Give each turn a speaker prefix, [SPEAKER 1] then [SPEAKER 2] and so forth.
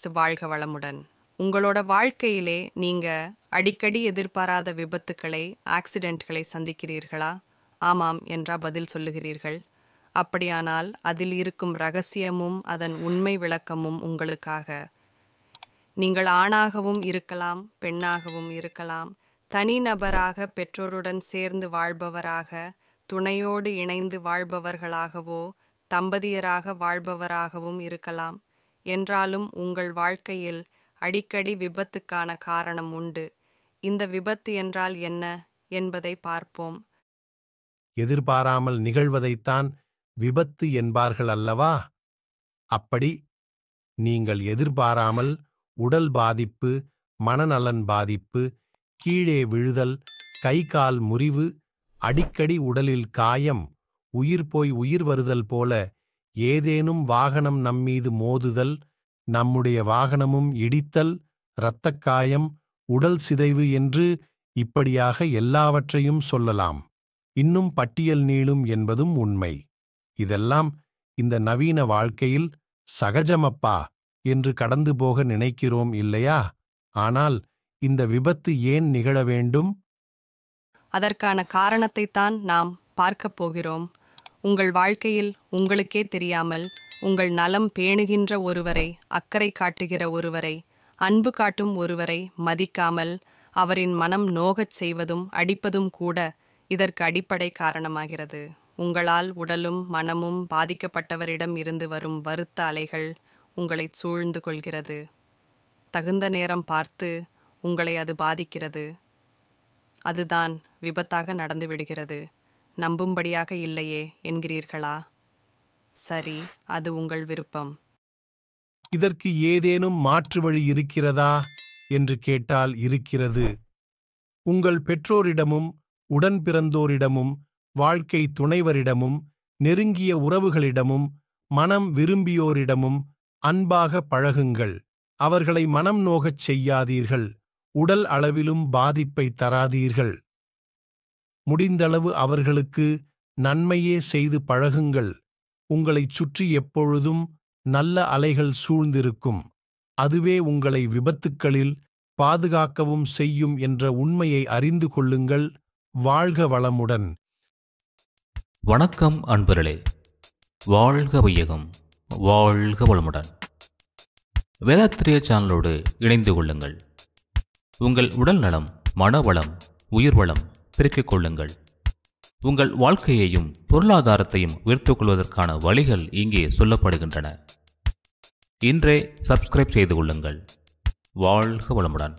[SPEAKER 1] வாழ்க வளமுடன். உங்களோட வாழ்க்கையிலே நீங்க அடிக்கடி எதிர்பாராத விபத்துக்களை, ஆக்சிடென்ட்களை சந்திக்கிறீர்களா? ஆமாம் என்றா பதில் சொல்லுகிறீர்கள். அப்படியானால் அதில் இருக்கும் ரகசியமும் அதன் உண்மை விளக்கமும் உங்களுக்காக. நீங்கள் ஆணாகவும் இருக்கலாம், பெண்ணாகவும் இருக்கலாம், தனிநபராக பெற்றோருடன் சேர்ந்து வாழ்பவராக, துணையோடு இணைந்து வாழ்பவர்களாகவோ, தம்பதியராக வாழ்பவராகவும் இருக்கலாம். என்றாலும் உங்கள் வாழ்க்கையில் அடிக்கடி விபத்துக்கான காரணம் உண்டு. இந்த விபத்து என்றால் என்ன என்பதை பார்ப்போம்.
[SPEAKER 2] எதிர்பாராமல் நிகழ்வதைத்தான் விபத்து என்பார்கள் அல்லவா? அப்படி நீங்கள் எதிர்பாராமல் உடல் பாதிப்பு, மனநலன் பாதிப்பு, கீழே விழுதல், கை கால் முறிவு, அடிக்கடி உடலில் காயம், உயிர் போய் உயிர் வருதல் போல ஏதேனும் வாகனம் நம்மீது மோதுதல், நம்முடைய வாகனமும் இடித்தல், இரத்தக்காயம், உடல் சிதைவு என்று இப்படியாக எல்லாவற்றையும் சொல்லலாம். இன்னும் பட்டியல் நீளும் என்பதும் உண்மை. இதெல்லாம் இந்த நவீன வாழ்க்கையில் சகஜமப்பா என்று கடந்து போக நினைக்கிறோம் இல்லையா? ஆனால் இந்த விபத்து ஏன் நிகழ வேண்டும்?
[SPEAKER 1] அதற்கான காரணத்தைத்தான் நாம் பார்க்கப் போகிறோம். உங்கள் வாழ்க்கையில் உங்களுக்கே தெரியாமல் உங்கள் நலம் பேணுகின்ற ஒருவரை, அக்கறை காட்டுகிற ஒருவரை, அன்பு காட்டும் ஒருவரை மதிக்காமல் அவரின் மனம் நோகச் செய்வதும் அடிப்பதும் கூட இதற்கு அடிப்படை காரணமாகிறது. உங்களால் உடலும் மனமும் பாதிக்கப்பட்டவரிடம் இருந்து வரும் வருத்த அலைகள் உங்களை சூழ்ந்து கொள்கிறது. தகுந்த நேரம் பார்த்து உங்களை அது பாதிக்கிறது. அதுதான் விபத்தாக நடந்து விடுகிறது. நம்பும்படியாக இல்லையே என்கிறீர்களா? சரி, அது உங்கள் விருப்பம்.
[SPEAKER 2] இதற்கு ஏதேனும் மாற்று வழி இருக்கிறதா என்று கேட்டால் இருக்கிறது. உங்கள் பெற்றோரிடமும் உடன் பிறந்தோரிடமும் வாழ்க்கை துணைவரிடமும் நெருங்கிய உறவுகளிடமும் மனம் விரும்பியோரிடமும் அன்பாக பழகுங்கள். அவர்களை மனம் நோகச் செய்யாதீர்கள். உடல் அளவிலும் பாதிப்பை தராதீர்கள். முடிந்தளவு அவர்களுக்கு நன்மையே செய்து பழகுங்கள். உங்களைச் சுற்றி எப்பொழுதும் நல்ல அலைகள் சூழ்ந்திருக்கும். அதுவே உங்களை விபத்துக்களில் பாதுகாக்கவும் செய்யும் என்ற உண்மையை அறிந்து கொள்ளுங்கள். வாழ்க வளமுடன்.
[SPEAKER 3] வணக்கம் அன்பர்களே, வாழ்க வையகம், வாழ்க வளமுடன். வேதாத்திரிய சேனலோடு இணைந்து கொள்ளுங்கள். உங்கள் உடல் நலம், மனவளம், உயிர் வளம் பெருக்கிக் கொள்ளுங்கள். உங்கள் வாழ்க்கையையும் பொருளாதாரத்தையும் உயர்த்திக் கொள்வதற்கான வழிகள் இங்கே சொல்லப்படுகின்றன. இன்றே சப்ஸ்கிரைப் செய்து கொள்ளுங்கள். வாழ்க வளமுடன்.